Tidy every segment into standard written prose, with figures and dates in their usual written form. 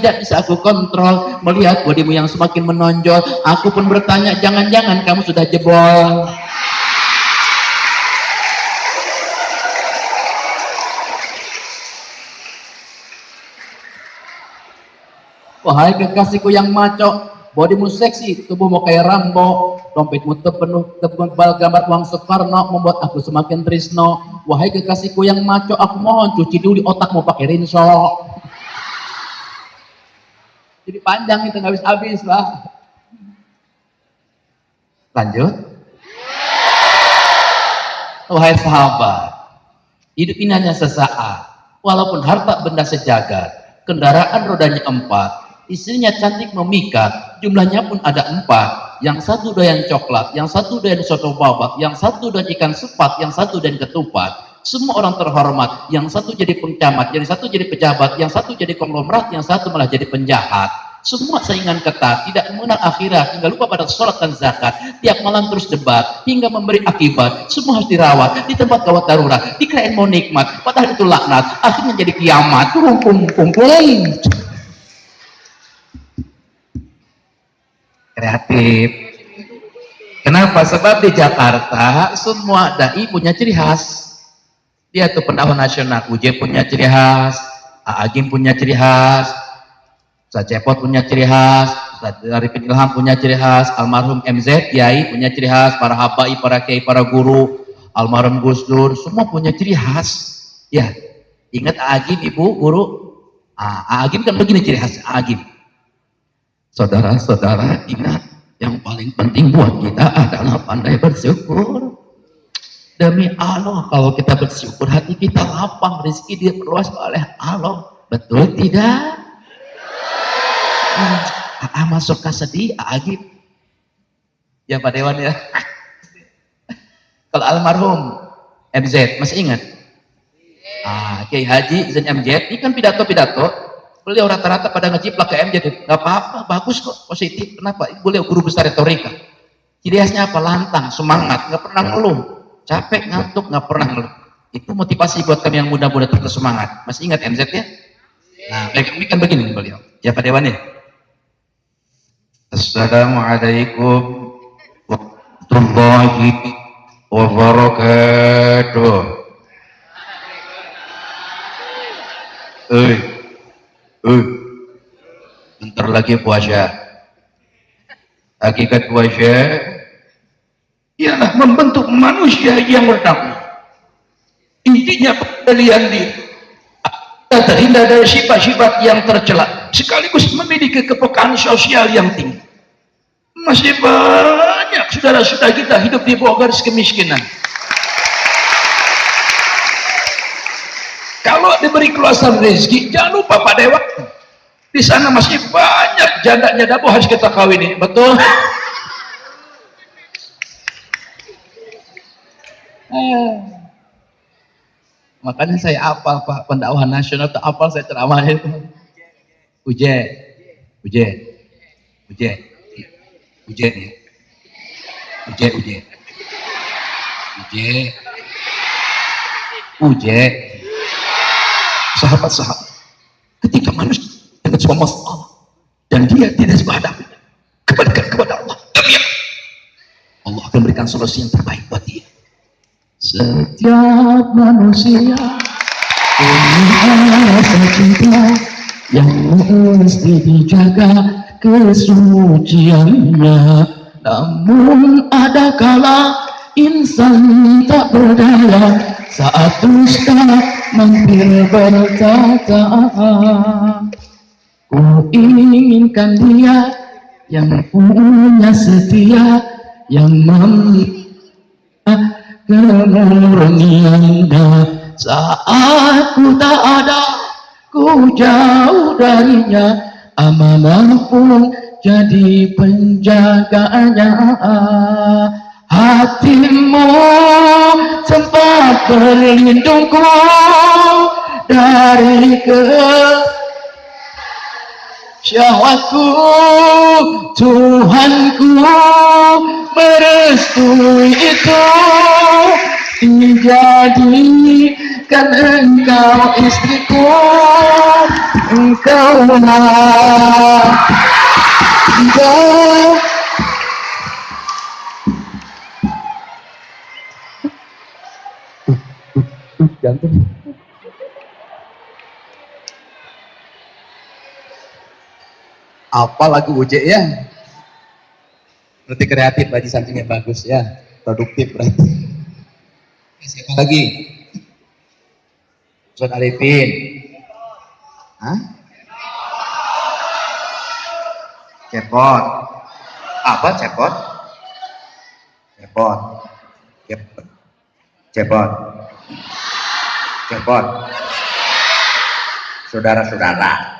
tidak bisa aku kontrol. Melihat bodimu yang semakin menonjol, aku pun bertanya, jangan-jangan kamu sudah jebol. Wahai kekasihku yang maco, bodimu seksi, tubuhmu kayak Rambo, dompetmu penuh tebal gambar uang Soekarno, membuat aku semakin trisno. Wahai kekasihku yang maco, aku mohon cuci dulu otakmu pakai rinso. Jadi panjang itu, nggak habis lah. Lanjut. Wahai sahabat, hidup ini hanya sesaat. Walaupun harta benda sejagat, kendaraan rodanya 4, istrinya cantik memikat, jumlahnya pun ada 4. Yang satu doyan coklat, yang satu doyan soto babak, yang satu doyan ikan sepat, yang satu doyan ketupat. Semua orang terhormat, yang satu jadi pencamat, yang satu jadi pejabat, yang satu jadi konglomerat, yang satu malah jadi penjahat. Semua saingan ketat, tidak mengenal akhirat, hingga lupa pada sholat dan zakat. Tiap malam terus debat, hingga memberi akibat. Semua harus dirawat, di tempat gawat darurat, dikirain mau nikmat, padahal itu laknat, akhirnya jadi kiamat. Kreatif. Kenapa? Sebab di Jakarta semua dai punya ciri khas. Dia tuh pendakwah nasional, UJ punya ciri khas, Agim punya ciri khas, Cepot punya ciri khas, Arifin Ilham punya ciri khas, almarhum MZ Kiai punya ciri khas, para habai, para kiai, para guru, almarhum Gus Dur, semua punya ciri khas. Ya, ingat Agim ibu guru, Agim kan begini ciri khas Agim. Saudara-saudara ingat, yang paling penting buat kita adalah pandai bersyukur. Demi Allah, kalau kita bersyukur, hati kita lapang, rezeki diperluas oleh Allah. Betul tidak? Masuk ke sedih, Agib. Ya Pak Dewan ya. Kalau almarhum MZ, masih ingat? Kiai Haji Zain MZ, ini kan pidato-pidato. Beliau rata-rata pada ngejiplak ke MZ. Gak apa-apa, bagus kok, positif. Kenapa? Beliau guru besar retorika. Ciri khasnya apa? Lantang, semangat, nggak pernah ngeluh. Capek, ngantuk, nggak pernah ngeluh. Itu motivasi buat kami yang muda-muda terus semangat. Masih ingat MZ ya? Nah, ini kan begini nih beliau. Ya Pak Dewan ya. Assalamualaikum warahmatullahi wabarakatuh. Bentar lagi puasa. Hakikat puasa ialah membentuk manusia yang bertakwa. Intinya pengendalian diri, terhindar dari sifat-sifat yang tercela, sekaligus memiliki kepekaan sosial yang tinggi. Masih banyak saudara-saudara kita hidup di bawah garis kemiskinan. Kalau diberi keluasan rezeki, jangan lupa Pak Dewa, di sana masih banyak janda dabo harus kita kawini, betul? Makanya saya apal Pak, pendakwah nasional itu apal saya ceramahnya itu. Uje sahabat-sahabat, ketika manusia dengan semua masalah dan dia tidak berhadapan kepada Allah, demi Allah akan memberikan solusi yang terbaik buat dia. Setiap manusia punya rasa cinta yang mesti dijaga kesuciannya. Namun ada kala insan tak berdaya saat dusta mampir berkata, ku inginkan dia yang punya setia, yang mampu kemurniannya. Saat ku tak ada, ku jauh darinya, amanah pun jadi penjaganya. Hatimu sempat berlindungku dari syahwatku, Tuhanku merestui itu, jadi Kan engkau istriku, engkaulah jantung. Apa lagu Uje ya? Berarti kreatif, berarti sampingnya bagus ya, produktif berarti. Siapa lagi? Ustaz Arifin. Hah? Cepot. Apa cepot? Cepot. Cepot. Cepot. Cepot. Saudara-saudara,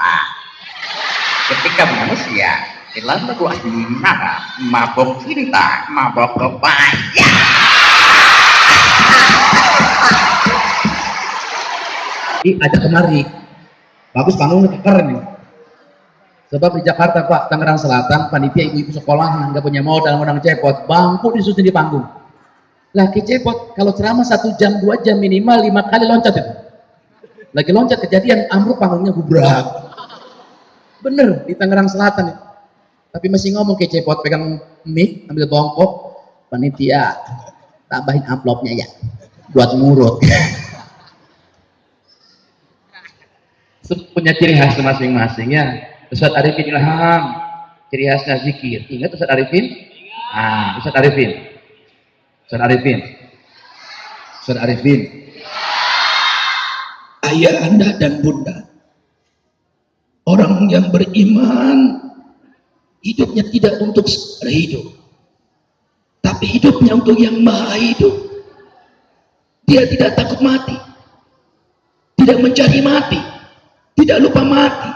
ketika manusia dalam berbuat marah, mabok cinta, mabok kebaya. Ada kemari, bagus panggungnya keren nih. Sebab di Jakarta Pak, Tangerang Selatan, panitia ibu-ibu sekolah nggak punya modal ngundang cepot, bangku disusun di panggung. Laki cepot kalau ceramah 1 jam 2 jam minimal 5 kali loncat itu. Lagi loncat kejadian ambruk panggungnya gubrak. Bener di Tangerang Selatan itu. Tapi masih ngomong ke cepot, pegang mic ambil bongkok, panitia tambahin amplopnya ya buat ngurut. Punya ciri khas masing-masing ya. Ustaz Arifin Ilham, ciri khasnya zikir. Ingat Ustaz Arifin? Ustaz Arifin. Ustaz Arifin. Ustaz Arifin. Ayah Anda dan Bunda, orang yang beriman hidupnya tidak untuk sekedar hidup, tapi hidupnya untuk yang maha hidup. Dia tidak takut mati, tidak mencari mati, tidak lupa mati,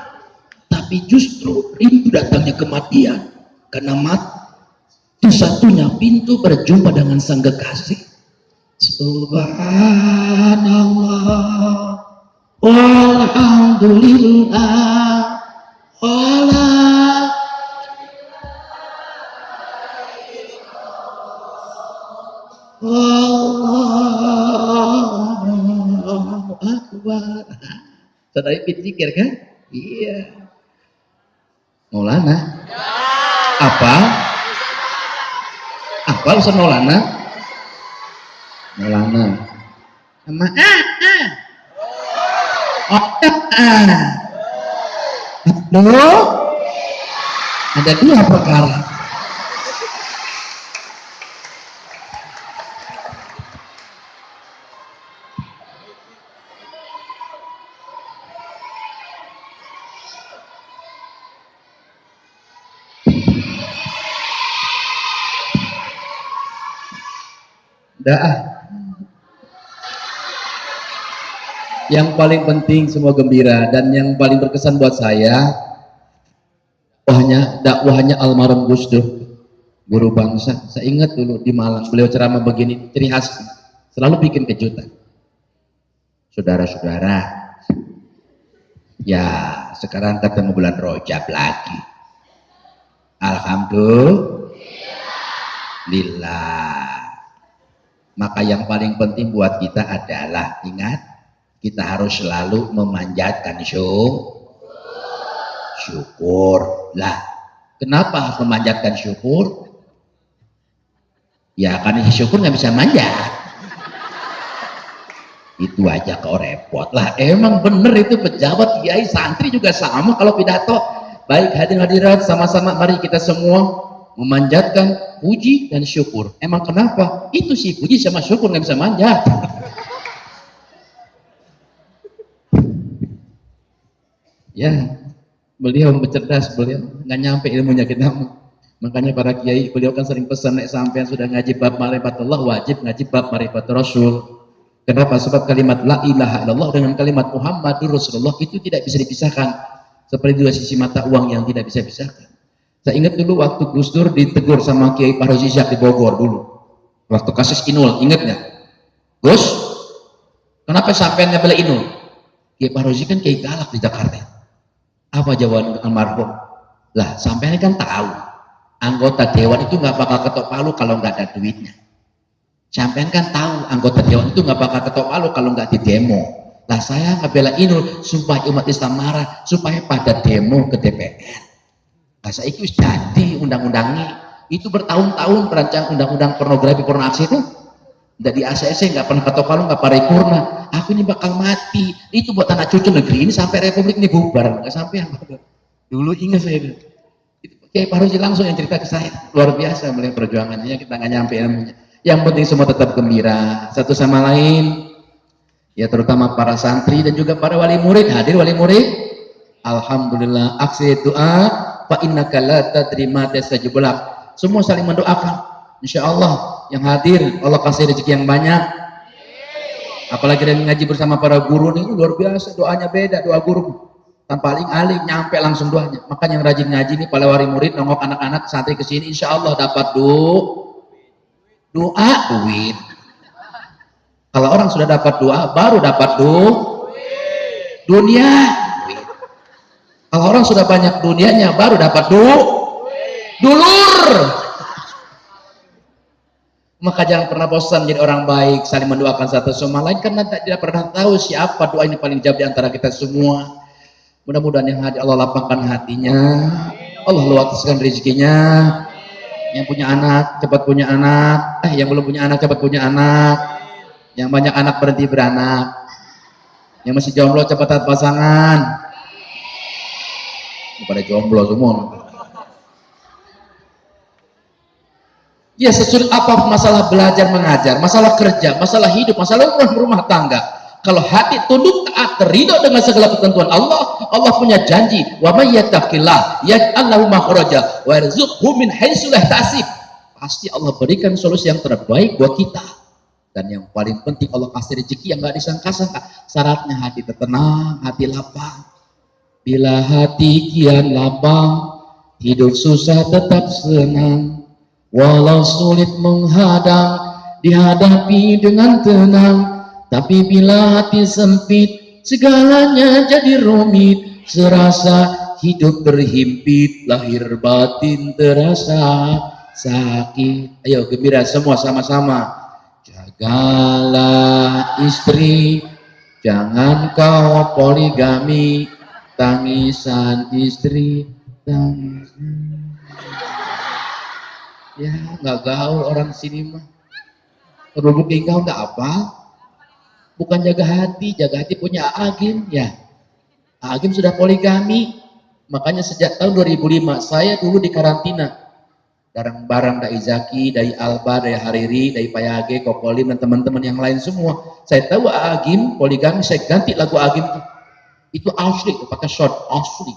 tapi justru rindu datangnya kematian, karena mati itu satunya pintu berjumpa dengan sang kekasih. Subhanallah walhamdulillah wala Allahu Akbar. Saudara pikir kan? Iya. Maulana? Apa? Apa Ustaz Maulana? Maulana. Sama Aduh. Ada 2 perkara. Yang paling penting semua gembira, dan yang paling berkesan buat saya dakwahnya almarhum Gus Dur, guru bangsa. Saya ingat dulu di Malang beliau ceramah begini, ciri khas selalu bikin kejutan. Saudara-saudara, ya sekarang ketemu bulan Rajab lagi. Alhamdulillah. Maka yang paling penting buat kita adalah ingat, kita harus selalu memanjatkan syukur. Lah, kenapa harus memanjatkan syukur? Ya karena syukur nggak bisa manjat. Itu aja kok repot lah. Emang bener itu pejabat, kiai, santri juga sama kalau pidato. Baik hadirin hadirat, sama-sama mari kita semua memanjatkan puji dan syukur. Emang kenapa? Itu sih puji sama syukur nggak bisa manjat. Ya, beliau cerdas, beliau nggak nyampe ilmunya kita. Makanya para kiai, beliau kan sering pesan, nek sampean sudah ngaji bab ma'rifatullah, wajib ngaji bab ma'rifat Rasul. Kenapa? Sebab kalimat la ilaha illallah dengan kalimat Muhammadur Rasulullah itu tidak bisa dipisahkan, seperti 2 sisi mata uang yang tidak bisa dipisahkan. Saya ingat dulu waktu Gus Dur ditegur sama Kiai Fahrozi Syiab di Bogor dulu, waktu kasus Inul, ingat nggak? Gus, kenapa sampean bela Inul? Kiai Fahrozi kan kiai galak di Jakarta. Apa jawaban almarhum? Lah, sampean kan tahu anggota dewan itu nggak bakal ketok palu kalau nggak ada duitnya. Sampean kan tahu anggota dewan itu nggak bakal ketok palu kalau nggak di demo. Lah saya ngebela Inul supaya umat Islam marah, supaya pada demo ke DPR. Nah saya itu jadi undang-undangnya itu bertahun-tahun perancang undang-undang pornografi pornoaksi itu nggak di ACC, nggak pernah ketok palu, nggak paripurna. Aku ini bakal mati. Itu buat anak cucu negeri ini sampai republik ini bubar, nggak sampai yang dulu ingat saya itu. Kiai Fahruzi langsung yang cerita ke saya, luar biasa melihat perjuangannya, kita nggak nyampe ilmunya. Yang penting semua tetap gembira satu sama lain, ya terutama para santri dan juga para wali murid. Hadir wali murid, alhamdulillah. Aksi doa, fa innaka la tadri ma tastajibul lak. Semua saling mendoakan. Insya Allah yang hadir Allah kasih rezeki yang banyak. Apalagi dari ngaji bersama para guru nih luar biasa, doanya beda, doa guru tanpa aling-aling nyampe langsung doanya. Makanya yang rajin ngaji nih para wali murid nongok anak-anak santri kesini, insya Allah dapat doa duit. Kalau orang sudah dapat doa baru dapat dunia duit. Kalau orang sudah banyak dunianya baru dapat dulur. Maka jangan pernah bosan jadi orang baik, saling mendoakan satu sama lain, karena tidak pernah tahu siapa doa ini paling jauh di antara kita semua. Mudah-mudahan yang hadir Allah lapangkan hatinya, Allah luaskan rezekinya. Yang punya anak cepat punya anak, yang belum punya anak cepat punya anak, yang banyak anak berhenti beranak, yang masih jomblo cepat dapat pasangan. Pada jomblo semua. Ya sesulit apa masalah belajar mengajar, masalah kerja, masalah hidup, masalah rumah tangga. Kalau hati tunduk taat ridho dengan segala ketentuan Allah, Allah punya janji, wa may yattaqillah yaj'al lahu makhraja wa yarzuqhu min haitsu la yahtasib. Pasti Allah berikan solusi yang terbaik buat kita. Dan yang paling penting Allah kasih rezeki yang enggak disangka-sangka. Syaratnya hati tenang, hati lapang. Bila hati kian lapang, hidup susah tetap senang. Walau sulit menghadang, dihadapi dengan tenang. Tapi bila hati sempit, segalanya jadi rumit. Serasa hidup berhimpit, lahir batin terasa sakit. Ayo gembira semua sama-sama. Jagalah istri, jangan kau poligami. Tangisan istri, tangisan. Ya nggak gaul orang sini mah. Rubuk engkau nggak apa? Bukan jaga hati punya Agim ya. Agim sudah poligami, makanya sejak tahun 2005 saya dulu di karantina. Barang-barang dari Zaki, dari Alba, dari Hariri, dari Payage, Kokolim dan teman-teman yang lain semua. Saya tahu Agim poligami, saya ganti lagu Agim itu asli, pakai short asli.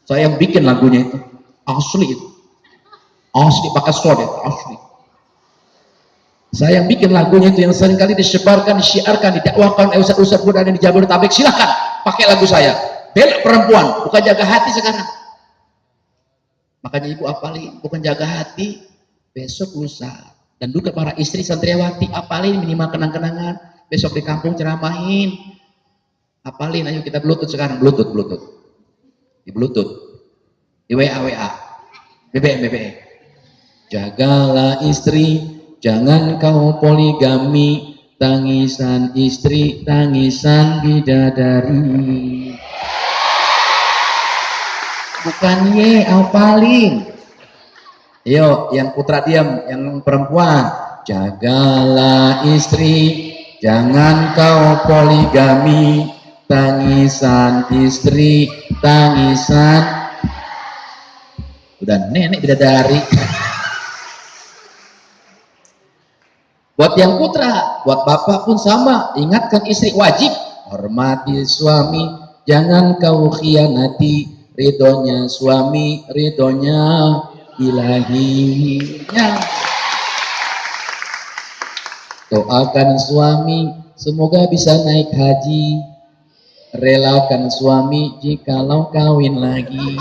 Saya yang bikin lagunya itu asli itu. Asli pakai short itu asli. Saya yang bikin lagunya itu yang sering kali disebarkan, disiarkan, didakwakan oleh ustaz-ustaz muda di Jabodetabek. Silakan pakai lagu saya. Bela perempuan, bukan jaga hati sekarang. Makanya ibu apalin, bukan jaga hati, besok lusa. Dan juga para istri santriwati apalin minimal kenang-kenangan. Besok di kampung ceramahin. Apalin, ayo kita bluetooth sekarang, bluetooth. Di bluetooth, di WA, BBM. Jagalah istri, jangan kau poligami, tangisan istri, tangisan bidadari. Bukan ye, apalin. Yo, yang putra diam, yang perempuan. Jagalah istri, jangan kau poligami, tangisan istri, tangisan. Udah nenek bidadari. Buat yang putra, buat bapak pun sama. Ingatkan istri wajib hormati suami, jangan kau khianati. Ridhonya suami, ridhonya ilahinya. Doakan suami semoga bisa naik haji. Relakan suami jikalau kawin lagi.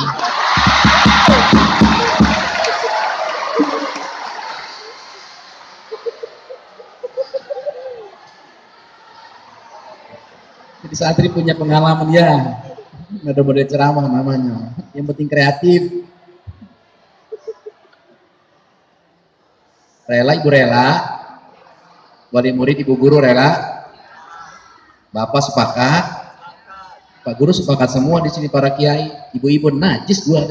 Jadi santri punya pengalaman ya, mode-mode ceramah namanya. Yang penting kreatif. Rela ibu rela, Wali murid, ibu guru rela? Bapak sepakat? Pak guru sepakat semua di sini, para kiai, ibu-ibu najis gua.